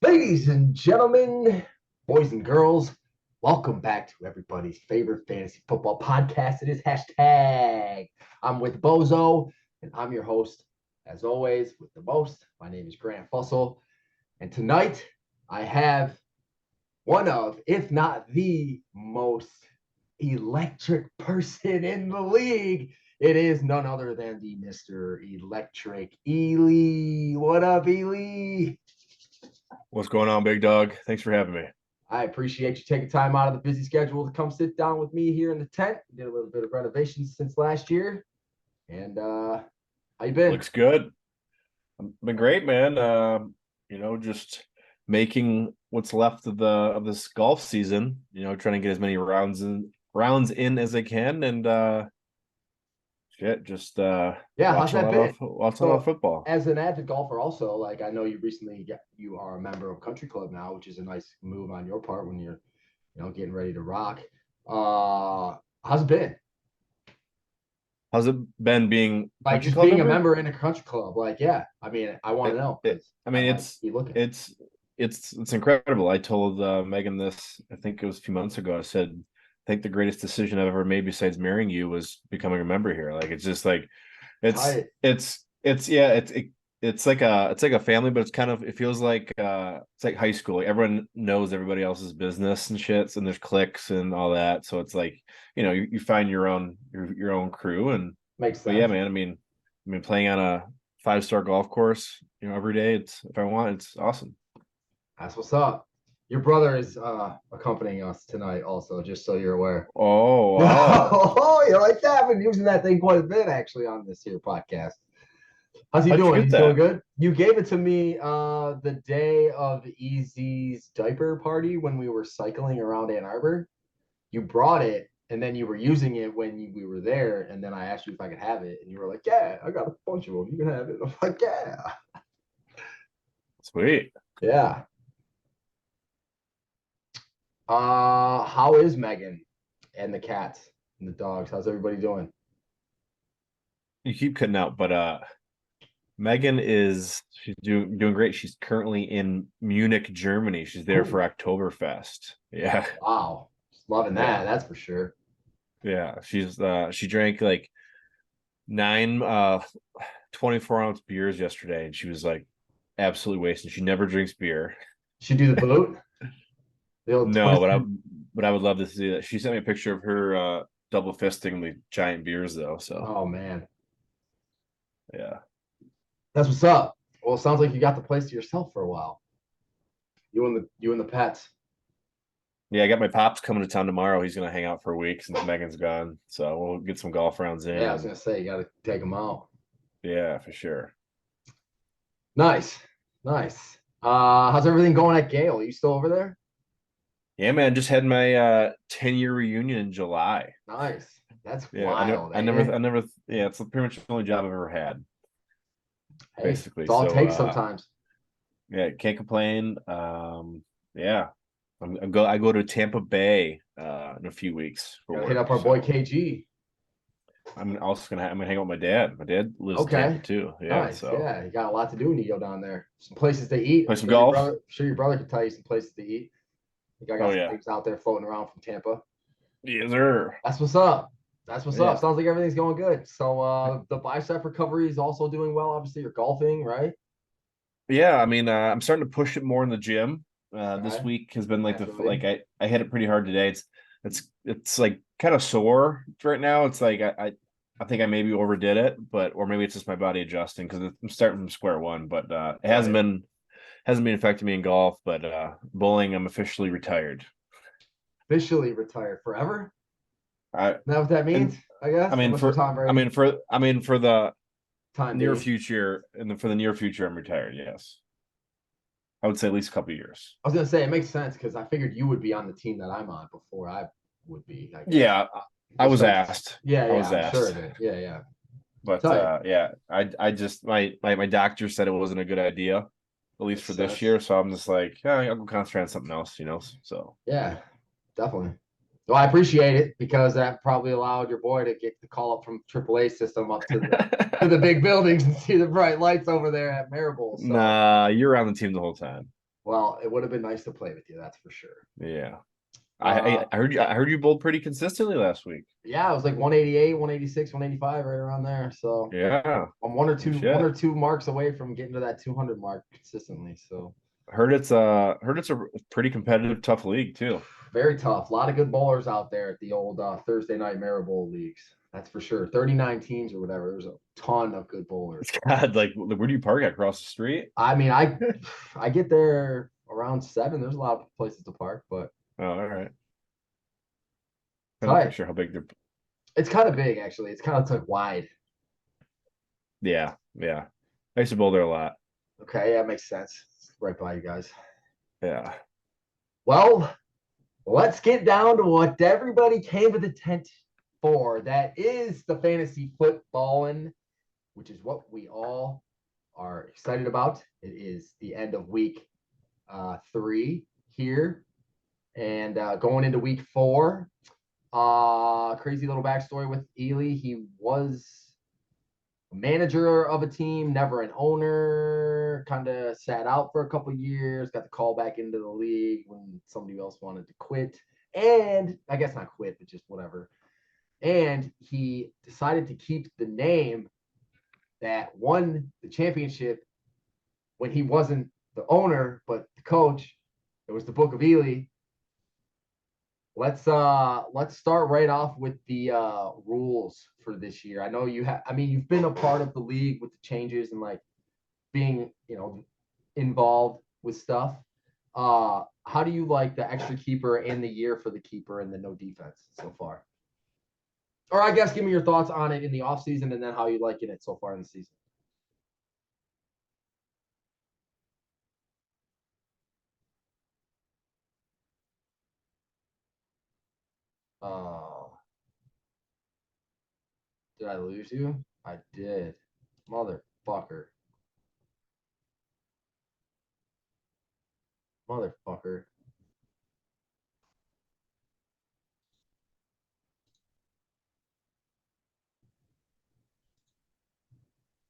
Ladies and gentlemen, boys and girls, welcome back to everybody's favorite fantasy football podcast. It is hashtag. I'm with Bozo, and I'm your host, as always, with the most. My name is Grant Fussell, and tonight I have one of, if not the most electric person in the league. It is none other than the Mr. Electric Ely. What up, Ely? What's going on, big dog? Thanks for having me. I appreciate you taking time out of the busy schedule to come sit down with me here in the tent. Did a little bit of renovations since last year. And how you been? Looks good. I've been great, man. Just making what's left of the of this golf season. Trying to get as many rounds in as I can, and just Yeah, how's watching a that lot been? of So, football. as an avid golfer, also, like I know you are a member of Country Club now, which is a nice move on your part when you're, getting ready to rock. How's it been? How's it been being Like country just club being a member? member in a country club? Like, yeah, I mean, I want to It, know it, because I I mean, might be looking. it's incredible. I told Megan this, I think it was a few months ago. I said, I think the greatest decision I've ever made besides marrying you was becoming a member here. Like it's just like it's Tight. it's yeah, it's like a family, but it's kind of, it feels like it's like high school. Like everyone knows everybody else's business and shit, and there's cliques and all that. So it's like, you find your own crew. And Makes but yeah, sense. man, I mean playing on a five-star golf course, every day, it's, if I want, it's awesome. That's what's up. Your brother is accompanying us tonight, also, just so you're aware. Oh, oh, Oh, you like that? I've been using that thing quite a bit actually on this here podcast. How's he how'd you doing? get He's doing that? good. You gave it to me the day of Easy's diaper party when we were cycling around Ann Arbor. You brought it, and then you were using it when we were there, and then I asked you if I could have it, and you were like, "Yeah, I got a bunch of them. You can have it." I'm like, "Yeah, Sweet. yeah." How is Megan and the cats and the dogs? How's everybody doing? You keep cutting out, but she's doing great. She's currently in Munich, Germany. She's there for Oh, Oktoberfest. Yeah, wow. Just loving that, yeah, that's for sure. yeah. She drank like nine 24-ounce beers yesterday, and she was like absolutely wasted. She never drinks beer. She do the boot, the old No, but I twisted. but I would love to see that. She sent me a picture of her double fisting the giant beers though. So Oh man, yeah. that's what's up. Well, it sounds like you got the place to yourself for a while. You and the pets. Yeah, I got my pops coming to town tomorrow. He's gonna hang out for a week since Megan's gone. So we'll get some golf rounds in, Yeah, I was and gonna say you got to take them out. yeah, for sure. Nice, nice. How's everything going at Gale? Are you still over there? Yeah, man, just had my 10-year reunion in July. Nice. That's Yeah, wild, ain't it? yeah, it's pretty much the only job I've ever had, Hey, basically. it's all it So takes sometimes. yeah, can't complain. Yeah. I go to Tampa Bay in a few weeks for Gotta hit work. up our boy So KG. I'm gonna hang out with my dad. My dad lives in Okay. Tampa too. Yeah, Nice. so Yeah, you got a lot to do when you go down there. Some places to eat. play some golf. I'm sure your brother can tell you some places to eat. I think I Oh got some yeah. things out there floating around from Tampa. Yes, sir. That's what's up. That's what's up. Yeah. Sounds like everything's going good. So the bicep recovery is also doing well. Obviously, you're golfing, right? Yeah, I mean, I'm starting to push it more in the gym. This Okay. week has been like Naturally. I hit it pretty hard today. It's like kind of sore right now. It's like I think I maybe overdid it, but or maybe it's just my body adjusting because I'm starting from square one. But it Right. hasn't been affecting me in golf. But bowling, I'm officially retired. Officially retired forever. I Is that what that means? and I I guess. mean Unless you're for Tom Brady. the Time near being. future, and for the near future, I'm retired. Yes, I would say at least a couple of years. I was gonna say it makes sense because I figured you would be on the team that I'm on before I would be, I guess. Yeah, I Just was like, asked. yeah, I yeah, was I'm sure asked. of it. Yeah, yeah. But Tight. yeah, I just my doctor said it wasn't a good idea, at least Makes for this sense. year. So I'm just like, yeah, I'll go concentrate on something else. So Yeah, definitely. Well, I appreciate it because that probably allowed your boy to get the call up from AAA system up to the big buildings and see the bright lights over there at Maribel. So nah, you're on the team the whole time. Well, it would have been nice to play with you, that's for sure. Yeah. Uh, I heard you bowled pretty consistently last week. yeah, it was like 188, 186, 185, right around there. So Yeah. I'm Good one shit. or two marks away from getting to that 200 mark consistently. So Heard it's a pretty competitive, tough league too. very tough. A lot of good bowlers out there at the old Thursday night Marrow Bowl leagues. That's for sure. 39 teams or whatever. There's a ton of good bowlers. God, like where do you park at? Across the street? I mean, I get there around 7. There's a lot of places to park, but Oh, all right. it's I'm not all pretty right. sure how big they're. It's kind of big actually. It's kind of like wide. Yeah, yeah. I used to bowl there a lot. Okay, yeah, makes sense. It's right by you guys. Yeah. Well, let's get down to what everybody came to the tent for. That is the fantasy footballing, which is what we all are excited about. It is the end of week 3 here, and going into week 4. Crazy little backstory with Ely. He was a manager of a team, never an owner, kind of sat out for a couple years, got the call back into the league when somebody else wanted to quit. And I guess not quit, but just whatever. And he decided to keep the name that won the championship when he wasn't the owner, but the coach. It was the Book of Ely. Let's start right off with the rules for this year. I know you have. I mean, you've been a part of the league with the changes and like being involved with stuff. How do you like the extra keeper and the year for the keeper and the no defense so far? Or I guess give me your thoughts on it in the off season and then how you liking it so far in the season. Uh, did I lose you? I did. Motherfucker. Motherfucker.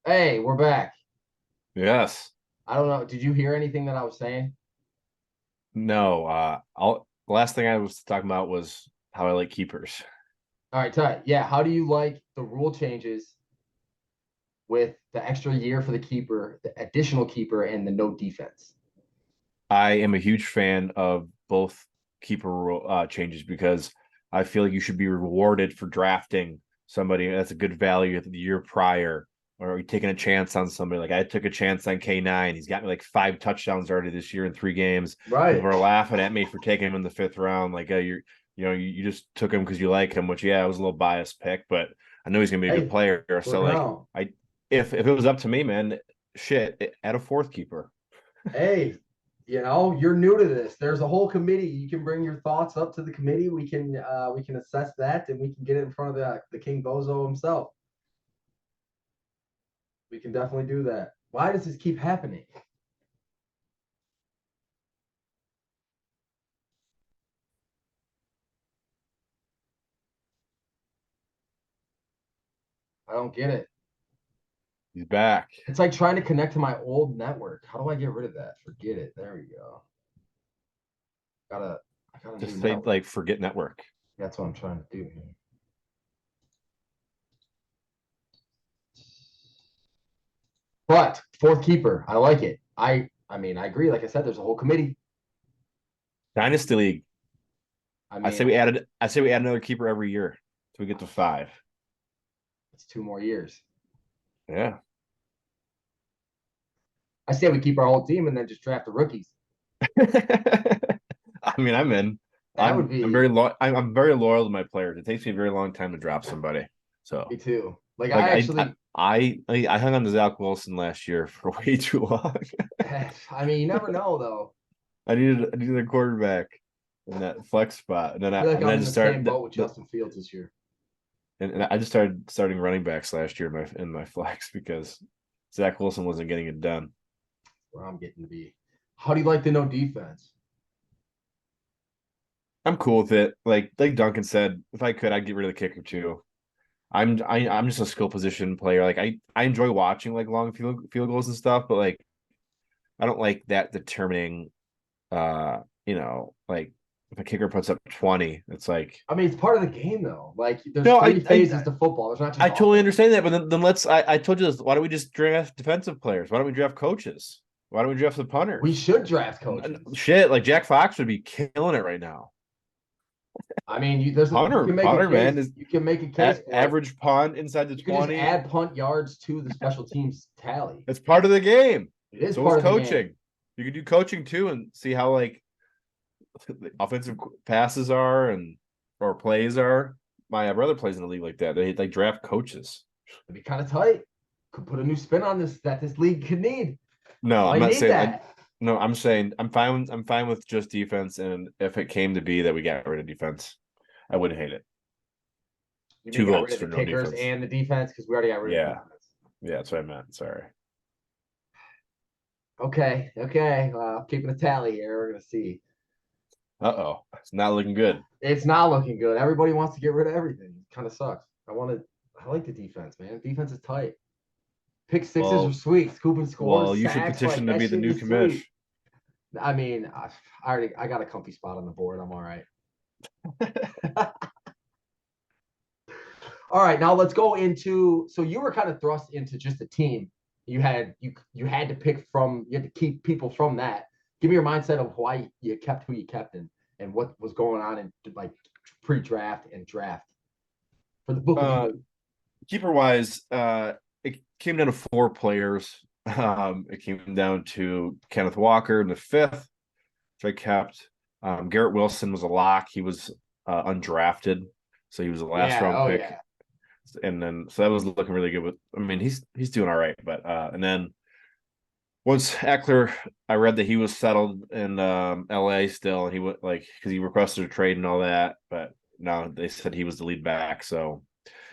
Hey, we're back. Yes. I don't know. Did you hear anything that I was saying? No. I'll. The last thing I was talking about was how I like keepers. All right, Ty. Yeah. How do you like the rule changes with the extra year for the keeper, the additional keeper, and the no defense? I am a huge fan of both keeper changes because I feel like you should be rewarded for drafting somebody that's a good value the year prior, or taking a chance on somebody. Like I took a chance on K9. He's got me like 5 touchdowns already this year in 3 games. Right. People are laughing at me for taking him in the 5th round. Like, you just took him because you like him, which yeah, it was a little biased pick, but I know he's gonna be a Hey, good player. So working like, out. if it was up to me, man, shit, add a 4th keeper. Hey, you're new to this. There's a whole committee. You can bring your thoughts up to the committee. We can assess that and we can get it in front of the King Bozo himself. We can definitely do that. Why does this keep happening? I don't get it. He's back. It's like trying to connect to my old network. How do I get rid of that? Forget it. There we go. Gotta I got a new Just say network. like forget network. That's what I'm trying to do here. But 4th keeper, I like it. I mean, I agree. Like I said, there's a whole committee. Dynasty League. I I mean, say we added. I say we add another keeper every year, so we get to 5. it's 2 more years. Yeah. I say we keep our whole team and then just draft the rookies. I mean, I'm in. That would I'm be very I'm very loyal to my players. It takes me a very long time to drop somebody. So me too. Like like I actually, I hung on to Zach Wilson last year for way too long. I mean, you never know though. I needed a quarterback in that flex spot, and then I feel like I'm I in just the same started boat with Justin Fields this year. and I just started starting running backs last year in my flex because Zach Wilson wasn't getting it done. Where I'm getting to be. How do you like the no defense? I'm cool with it. Like Duncan said, if I could, I'd get rid of the kicker too. I'm just a skill position player. Like I enjoy watching like long field goals and stuff, but like I don't like that determining like if a kicker puts up 20, it's like I mean, it's part of the game, though. Like, there's no, three phases to football. There's not just I totally offense. understand that, but then I told you this. Why don't we just draft defensive players? Why don't we draft coaches? Why don't we draft the We punters? should draft coaches. Shit, like Jack Fox would be killing it right now. I mean, you can make a Punter, man, case. is You can make a case for it. average punt inside the You could just 20. add punt yards to the special teams tally. It's part of the game. It is So part is of the coaching. game. You can do coaching too and see how like the offensive passes are or plays are. My brother plays in the league like that. They like draft coaches. It'd be kind of tight. Could put a new spin on this that this league could need. No, I'm Might not need saying that. no, I'm saying I'm fine. I'm fine with just defense, and if it came to be that we got rid of defense, I wouldn't hate it. You mean Two got votes rid for of the no kickers defense. and the defense because we already got rid of Yeah, the defense. yeah, that's what I meant. Sorry. Okay, keeping a tally here. We're gonna see. Uh-oh, it's not looking good. It's not looking good. Everybody wants to get rid of everything. It kind of sucks. I like the defense, man. Defense is tight. Pick sixes are Well, sweet. Scoop and scores, well, you should sacks, like petition to that be the shit new is sweet. commish. I mean, I got a comfy spot on the board. I'm all right. All right, now let's go into. So you were kind of thrust into just a team. You had to pick from. You had to keep people from that. Give me your mindset of why you kept who you kept and what was going on in like pre-draft and draft for the book of you. Keeper wise, it came down to 4 players. It came down to Kenneth Walker in the 5th, which I kept. Garrett Wilson was a lock. He was undrafted, so he was a last round pick. Yeah. And then so that was looking really good. I mean, he's doing all right, but and then once Eckler, I read that he was settled in LA still, and he went like because he requested a trade and all that, but now they said he was the lead back, so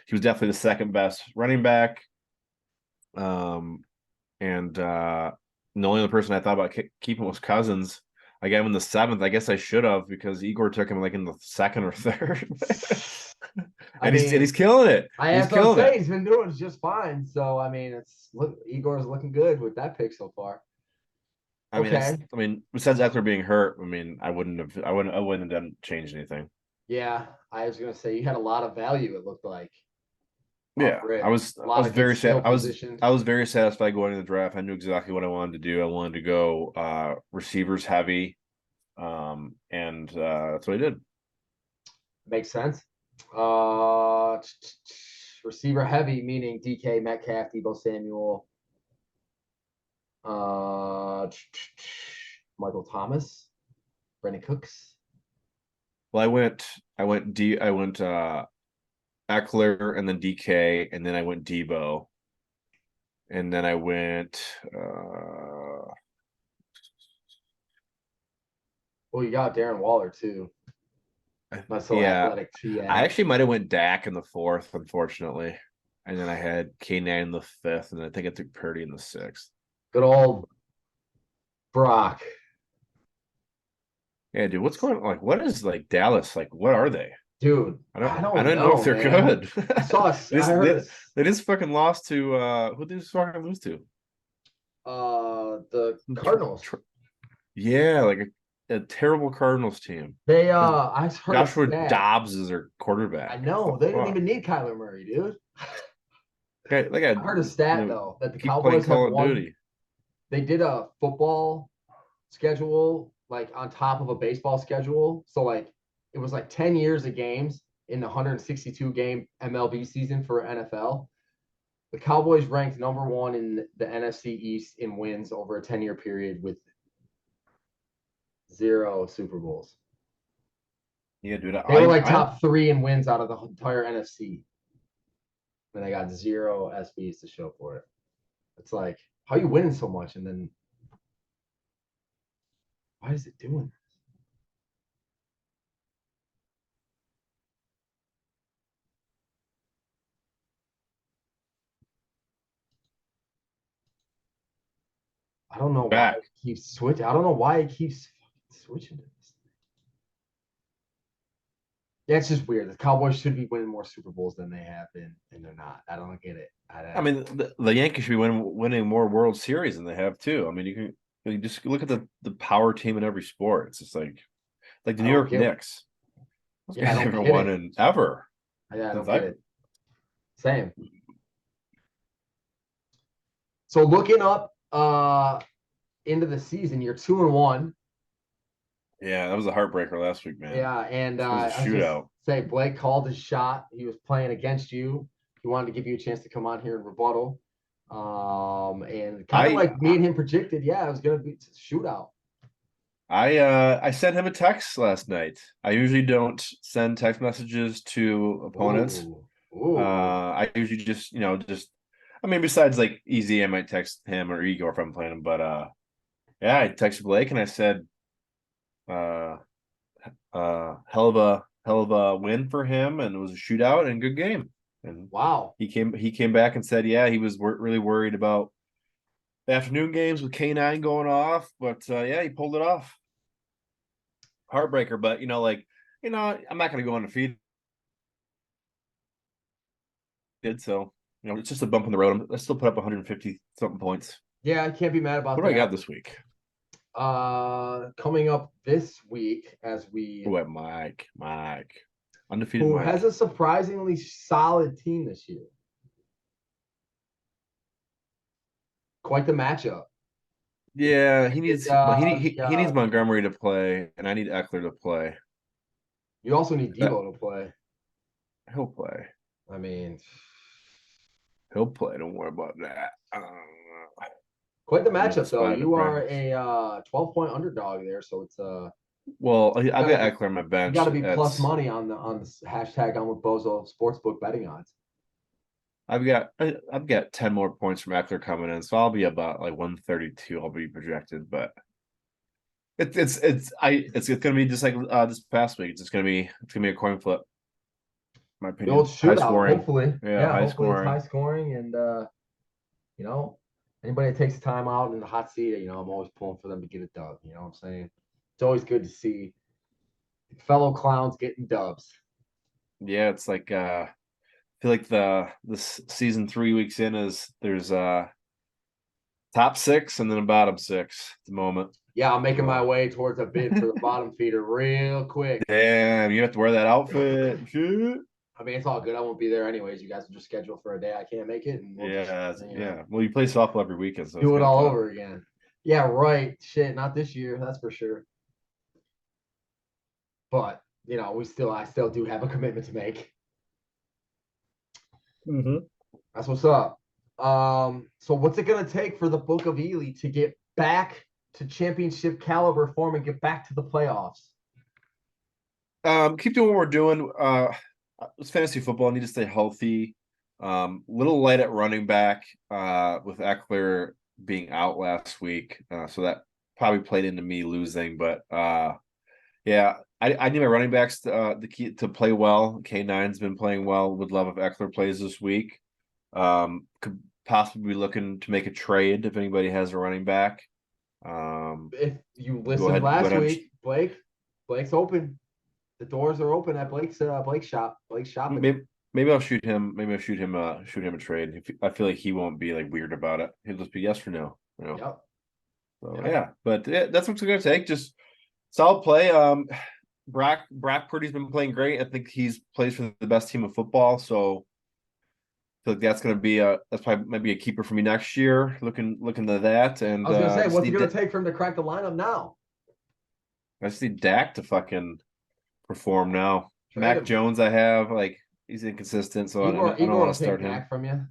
he was definitely the second best running back. And the only other person I thought about keeping was Cousins. I got him in the 7th. I guess I should have because Igor took him like in the 2nd or 3rd. and he's killing it. He's killing it. He's been doing just fine. So I mean, Igor's looking good with that pick so far. I mean, besides Eckler being hurt, I mean, I wouldn't have done change anything. Yeah, I was gonna say you had a lot of value. It looked like. Yeah, I was very sad. I was very satisfied going to the draft. I knew exactly what I wanted to do. I wanted to go receivers heavy, and that's what I did. Makes sense. Receiver heavy meaning DK Metcalf, Deebo Samuel, Michael Thomas, Brandon Cooks. Well, I went Eckler and then DK, and then I went Deebo, and then I went. Well, you got Darren Waller too. Athletic. I actually might have went Dak in the 4th, unfortunately, and then I had K9 in the 5th, and I think I took Purdy in the 6th. Good old Brock. Yeah, dude, what's going on? Like, what is like Dallas? Like, what are they? Dude, I don't know if they're good. They just fucking lost to who did they fucking lose to? The Cardinals. Yeah, like a terrible Cardinals team. They I heard Joshua Dobbs is their quarterback. I know they didn't even need Kyler Murray, dude. Okay, I heard a stat though that the Cowboys have won. They did a football schedule like on top of a baseball schedule, so like it was like 10 years of games in the 162 game MLB season for NFL. The Cowboys ranked number 1 in the NFC East in wins over a 10-year period with 0 Super Bowls. Yeah, dude. They were like top 3 in wins out of the entire NFC. And they got 0 SBs to show for it. It's like, how are you winning so much? And then why is it doing this? I don't know why it keeps switching. I don't know why it keeps switching to this. Yeah, it's just weird. The Cowboys should be winning more Super Bowls than they have been, and they're not. I don't get it. I mean, the Yankees should be winning more World Series than they have too. I mean, you can. You just look at the power team in every sport. It's just like the I New don't York get. Knicks. Those Yeah, I guys don't haven't get won it. in ever Yeah, I since don't get I. it. Same. So looking up into the season, you're 2-1. Yeah, that was a heartbreaker last week, man. Yeah, and It was a I was just shootout. say Blake called his shot. He was playing against you. He wanted to give you a chance to come on here and rebuttal. And kind of I like me and him predicted, yeah, it was gonna be a shootout. I sent him a text last night. I usually don't send text messages to opponents. Ooh, ooh, I usually just I mean, besides like easy, I might text him or Igor if I'm playing him. But yeah, I texted Blake and I said, uh, hell of a win for him, and it was a shootout and good game. And wow. he came back and said, yeah, he was really worried about the afternoon games with K9 going off, but yeah, he pulled it off. Heartbreaker, but I'm not going to go undefeated. So it's just a bump in the road. I still put up 150 something points. Yeah, I can't be mad about What do I got that. this week? Coming up this week as we Oh, Mike, undefeated who has Mike. a surprisingly solid team this year. Quite the matchup. Yeah, he It, needs, but he needs the, Montgomery to play, and I need Eckler to play. you also need That Debo to play. he'll play. I mean, He'll play. Don't worry about that. quite the He needs a matchup though. spot to You are practice. a 12-point underdog there, so it's Well, you I've gotta got be Eckler on my you bench. gotta be plus That's money on the hashtag on with Bozo Sportsbook betting odds. I've got 10 more points from Eckler coming in, so I'll be about like 132. I'll be projected, but it's gonna be just like this past week. It's gonna be a coin flip, in my The old opinion. High shootout, scoring, hopefully. yeah, Yeah, high hopefully it's high scoring. scoring and you know, anybody that takes the time out in the hot seat, I'm always pulling for them to get a dub. You know what I'm saying? It's always good to see fellow clowns getting dubs. Yeah, it's like I feel like this season 3 weeks in is there's top six and then a bottom six at the moment. Yeah, I'm making my So way towards a bid for the bottom feeder real quick. damn, you have to wear that outfit. Shit. I mean, it's all good. I won't be there anyways. You guys will just schedule for a day I can't make it, and we'll just Yeah, yeah. Well, you play softball every weekend, so it's do it kind of all tough. over again. Yeah, right. Shit, not this year, that's for sure. But I still do have a commitment to make. Mm-hmm. That's what's up. So what's it gonna take for the Book of Ely to get back to championship caliber form and get back to the playoffs? Keep doing what we're doing. It's fantasy football. I need to stay healthy. Little light at running back. With Eckler being out last week, so that probably played into me losing. But yeah, I need my running backs the key to play well. K9's been playing well. Would love if Eckler plays this week. Could possibly be looking to make a trade if anybody has a running back. If you Go listened ahead. Go last ahead. week, Blake's open. The doors are open at Blake's shop. Blake's shopping. Maybe I'll shoot him. Maybe I'll shoot him a trade. I feel like he won't be like weird about it. He'll just be yes or no. Yep. So Yep. yeah, but yeah, that's what it's gonna take. Just solid play. Brock Purdy's been playing great. I think he's plays for the best team of football. So I feel like that's probably maybe a keeper for me next year. Looking to that, I and was gonna say, what's it gonna I take for him to crack the lineup now? just need Dak to fucking perform now. Trade Mac him. Jones, I have like he's inconsistent, so Igor, I don't Igor want will to take start him. Mac from you.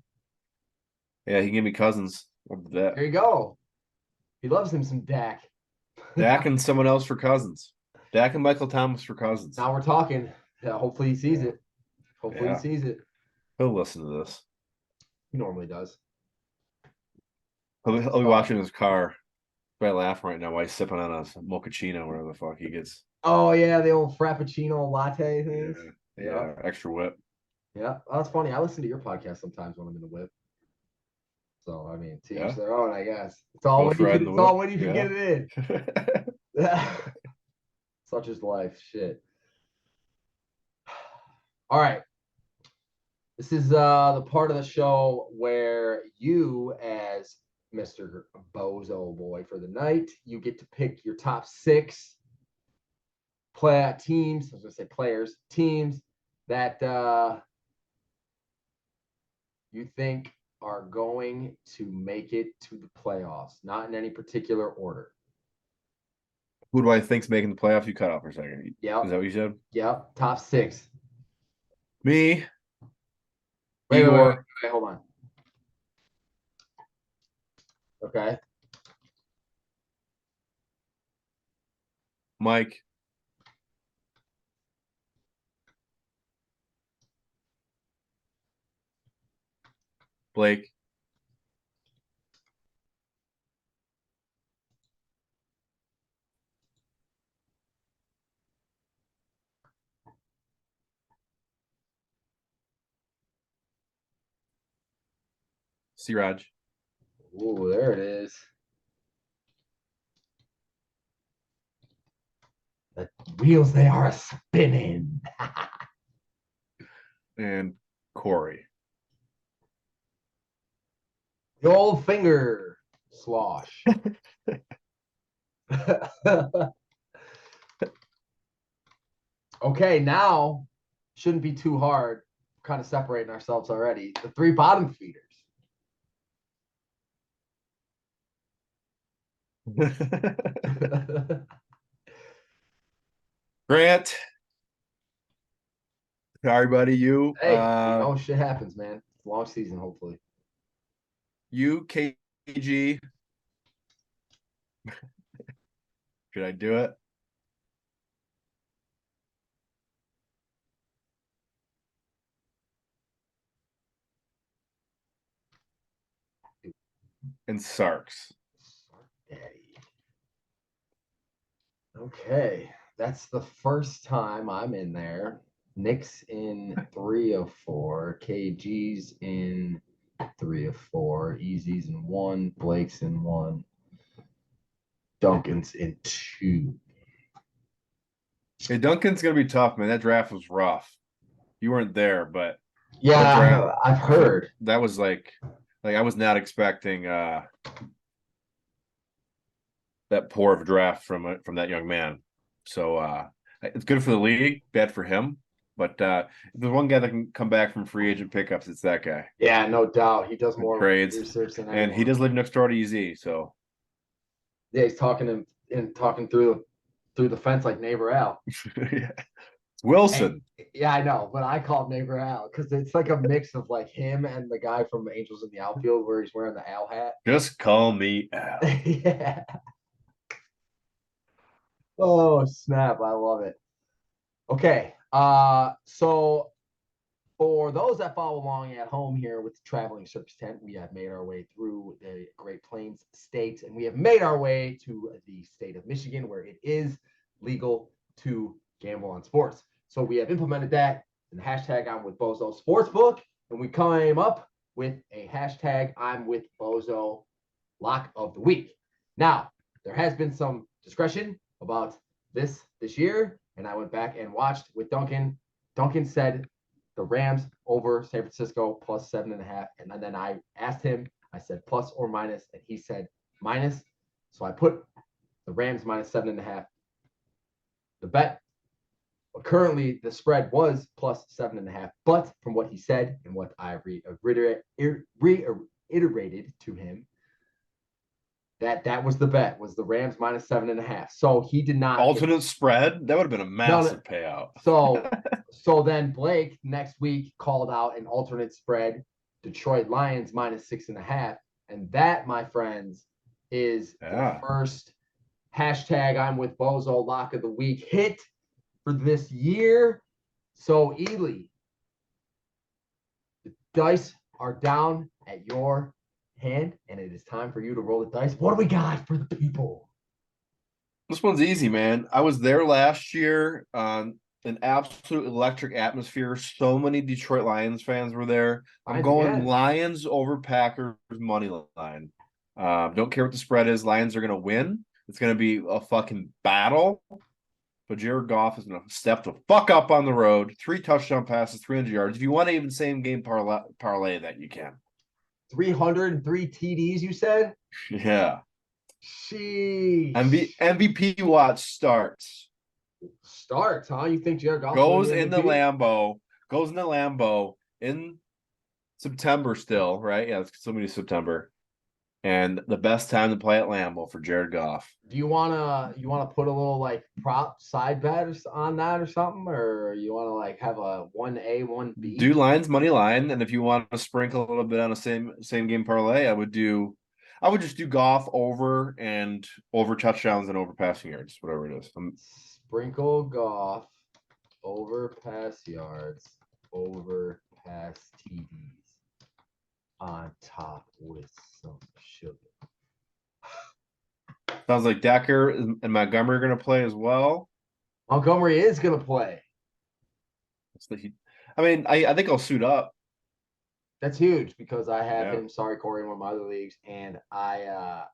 Yeah, he gave me Cousins. What did that? There you go. He loves him some Dak. Dak and someone else for Cousins. Dak and Michael Thomas for Cousins. Now we're talking. Yeah, hopefully he sees Yeah. it. Hopefully he Yeah. sees it. He'll listen to this. He normally does. He'll be watching his car. By laughing right now while he's sipping on a mochaccino, whatever the fuck he gets. Oh yeah, the old frappuccino latte Yeah, things. yeah, Yep. extra whip. Yeah. Oh, that's funny. I listen to your podcast sometimes when I'm in the whip. So I mean, to each Yeah, their own, I guess. It's all both when you can. riding the It's all whip. when you can Yeah. get it in. Such is life. Shit. All right. This is the part of the show where you, as Mr. Bozo boy for the night. You get to pick your top 6 teams. I was gonna say players, teams that you think are going to make it to the playoffs, not in any particular order. Who do I think's making the playoffs? You cut off for a second. Yep. Is that what you said? Yep. Top 6. Me. Wait, Igor. wait, hold on. Okay. Mike. Blake. Siraj. Ooh, there it is. The wheels, they are spinning. And Corey. The old finger slosh. Okay, now shouldn't be too hard. Kind of separating ourselves already. The 3 bottom feeders. Grant. Sorry, buddy. You. Hey, shit happens, man. It's a long season, hopefully. You, KG. Should I do it? And Sarks. Daddy. Okay, that's the first time I'm in there. Nick's in 3 of 4. KG's in 3 of 4. Easy's in 1. Blake's in 1. Duncan's in 2. Hey, Duncan's gonna be tough, man. That draft was rough. You weren't there, but yeah, I've heard. That was like I was not expecting that poor of a draft from that young man. So it's good for the league, bad for him. But if there's one guy that can come back from free agent pickups, it's that guy. Yeah, no doubt. He does more trades research than anyone. And he does live next door to EZ. So yeah, he's talking through the fence like neighbor Al. Yeah. Wilson. Hey, yeah, I know, but I call him neighbor Al because it's like a mix of like him and the guy from Angels in the Outfield where he's wearing the Al hat. Just call me Al. Yeah. Oh snap! I love it. Okay, so for those that follow along at home here with the traveling circus tent, we have made our way through the Great Plains states, and we have made our way to the state of Michigan, where it is legal to gamble on sports. So we have implemented that in the hashtag I'm with Bozo Sportsbook, and we came up with a hashtag I'm with Bozo lock of the week. Now, there has been some discussion about this year, and I went back and watched with Duncan. Duncan said the Rams over San Francisco plus 7.5. And then I asked him, I said plus or minus, and he said minus. So I put the Rams minus 7.5. The bet, currently the spread was plus 7.5. But from what he said and what I reiterated to him, that was the bet, was the Rams minus 7.5. So he did not alternate spread. That would have been a massive payout. So then Blake next week called out an alternate spread, Detroit Lions minus 6.5. And that, my friends, is the first hashtag I'm with Bozo lock of the week hit for this year. So Ely, the dice are down at your hand, and it is time for you to roll the dice. What do we got for the people? This one's easy, man. I was there last year. An absolute electric atmosphere. So many Detroit Lions fans were there. I'm going Lions over Packers money line. Don't care what the spread is. Lions are going to win. It's going to be a fucking battle. But Jared Goff is going to step the fuck up on the road. 3 touchdown passes, 300 yards. If you want to even same game parlay that, you can. 303 TDs, you said? Yeah. Sheesh. MVP watch starts. Starts, huh? You think Jared Goff's winning Goes the in the MVP? Lambo. Goes in the Lambo in September still, right? Yeah, it's still gonna be September. And the best time to play at Lambeau for Jared Goff. Do you wanna put a little like prop side bet on that or something, or you wanna like have a 1A 1B? Do lines money line, and if you want to sprinkle a little bit on a same game parlay, I would just do Goff over and over touchdowns and over passing yards, whatever it is. Sprinkle Goff over pass yards, over pass TDs on top with some sugar. Sounds like Decker and Montgomery are going to play as well. Montgomery is gonna play. I think I'll suit up. That's huge because I have Yeah. him. Sorry, Corey, in one of my other leagues, and I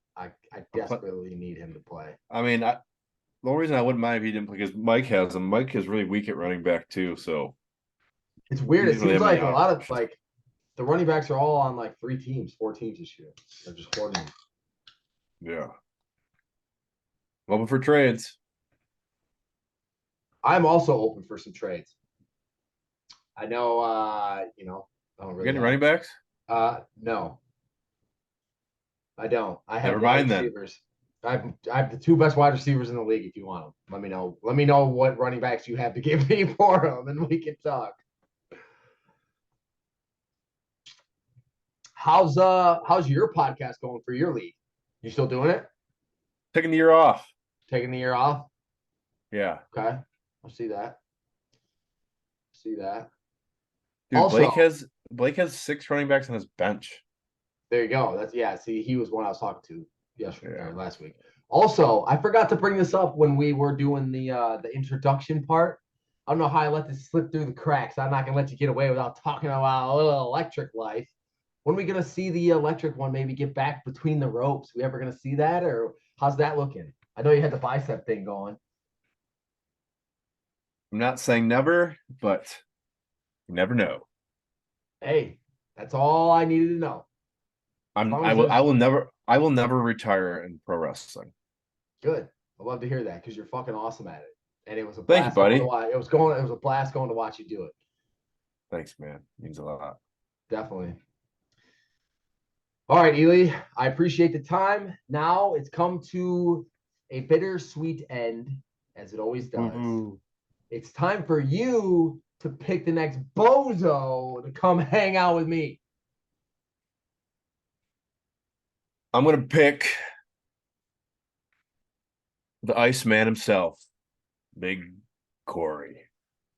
desperately need him to play. The only reason I wouldn't mind if he didn't play because Mike has him. Mike is really weak at running back too, so It's weird. he It doesn't really seems have many like a lot of options. like the running backs are all on like 3 teams, 4 teams this year. They're just hoarding. Yeah. Open for trades. I'm also open for some trades. I know, I don't You really getting have. running backs? No, I don't. I have Never wide mind then. receivers. I have the 2 best wide receivers in the league. If you want them, let me know. Let me know what running backs you have to give me for them, and we can talk. How's your podcast going for your league? You still doing it? Taking the year off. Taking the year off? Yeah. Okay, I'll see that. See that. Dude, Also, Blake has 6 running backs on his bench. there you go. That's yeah. See, he was one I was talking to yesterday Yeah. or last week. Also, I forgot to bring this up when we were doing the introduction part. I don't know how I let this slip through the cracks. I'm not gonna let you get away without talking about a little electric life. When are we gonna see the electric one maybe get back between the ropes? We ever gonna see that, or how's that looking? I know you had the bicep thing going. I'm not saying never, but you never know. Hey, that's all I needed to know. As long as there's I will never retire in pro wrestling. good. I love to hear that because you're fucking awesome at it. And it was a Thank you, blast going to buddy. watch. It was a blast going to watch you do it. Thanks, man. Means a lot. Definitely. All right, Ely. I appreciate the time. Now it's come to a bittersweet end, as it always does. Ooh. It's time for you to pick the next bozo to come hang out with me. I'm gonna pick the Iceman himself, Big Corey.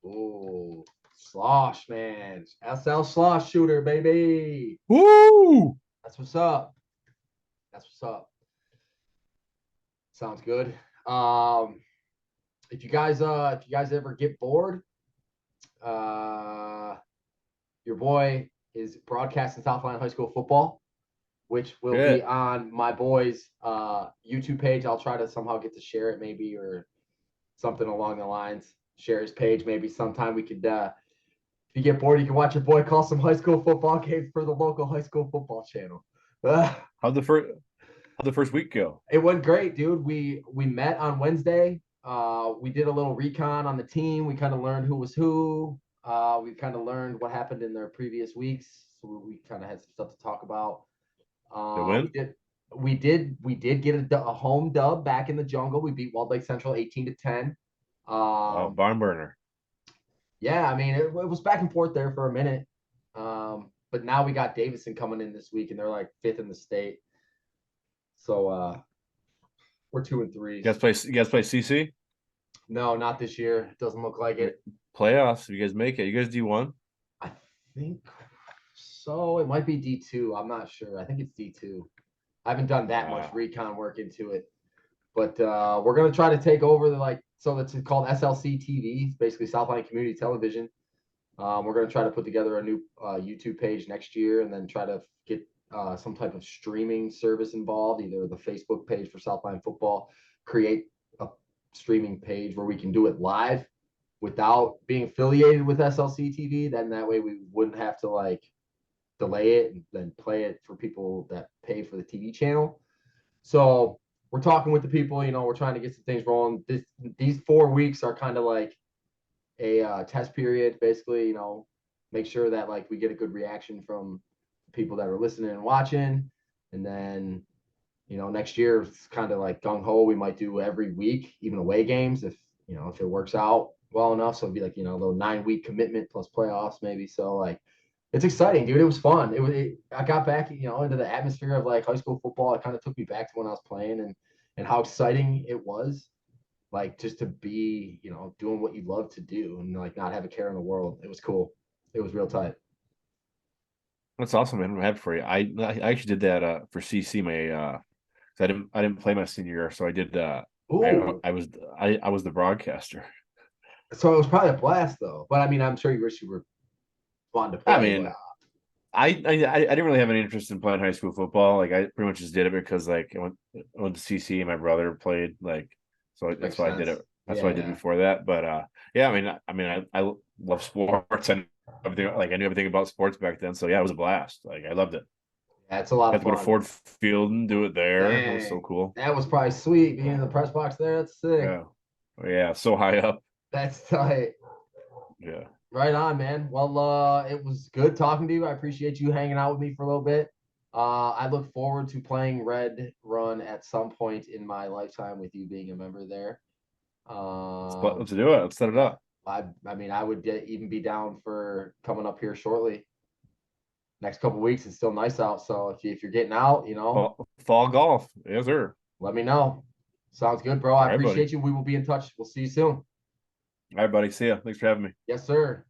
Ooh, slosh, man. SL slosh shooter, baby. Woo! That's what's up. That's what's up. Sounds good. If you guys ever get bored, uh, your boy is broadcasting Southline High School football, which will be Shit. on my boy's YouTube page. I'll try to somehow get to share it, maybe, or something along the lines. Share his page, maybe sometime we could. If you get bored, you can watch your boy call some high school football games for the local high school football channel. How'd the first week go? It went great, dude. We met on Wednesday. We did a little recon on the team. We kind of learned who was who. We kind of learned what happened in their previous weeks. So we kind of had some stuff to talk about. They We win? did we did get a home dub back in the jungle. We beat Walled Lake Central 18-10. Wow, barn burner. Yeah, I mean it was back and forth there for a minute. But now we got Davidson coming in this week, and they're like 5th in the state. So we're 2-3. You guys play CC? No, not this year. It doesn't look like it. Playoffs. You guys make it. You guys D1? I think so. It might be D2. I'm not sure. I think it's D2. I haven't done that much recon work into it. But we're gonna try to take over so that's called SLC TV. It's basically Southline Community Television. We're gonna try to put together a new YouTube page next year, and then try to get some type of streaming service involved, either the Facebook page for Southline Football, create a streaming page where we can do it live without being affiliated with SLC TV. Then that way we wouldn't have to delay it and then play it for people that pay for the TV channel. So we're talking with the people, we're trying to get some things rolling. These 4 weeks are kind of like a test period, basically, make sure that like we get a good reaction from people that are listening and watching. And then, next year it's kind of like gung ho. We might do every week, even away games if it works out well enough. So it'd be like, a little 9 week commitment plus playoffs maybe. So like it's exciting, dude. It was fun. I got back, into the atmosphere of like high school football. It kind of took me back to when I was playing and how exciting it was. Like just to be, doing what you love to do and like not have a care in the world. It was cool. It was real tight. That's awesome, man. I'm happy for you. I actually did that for CC my 'cause I didn't play my senior year, so I did I Ooh. I was I was the broadcaster. So it was probably a blast though. But I mean, I'm sure you wish you were wanting to I play, mean, but I didn't really have any interest in playing high school football. Like I pretty much just did it because like I went to CC and my brother played like so that's makes why I did sense. it. That's why I did Yeah. before that. But yeah, I love sports and everything. Like I knew everything about sports back then. So yeah, it was a blast. Like I loved it. Yeah, it's a lot Got of to go to fun. Ford Field and do it there. It was so Dang. cool. That was probably sweet being in the press box there. That's sick. Yeah, yeah, so high up. That's tight. Yeah. Right on, man. Well, it was good talking to you. I appreciate you hanging out with me for a little bit. I look forward to playing Red Run at some point in my lifetime with you being a member there. Let's do it. Let's set it Yeah, up. I mean, I would even be down for coming up here shortly. Next couple weeks, it's still nice out. So if you're getting out, Fall golf. Yes, sir. let me know. Sounds good, bro. I All right, buddy. appreciate you. We will be in touch. We'll see you soon. All right, buddy. See ya. Thanks for having me. Yes, sir.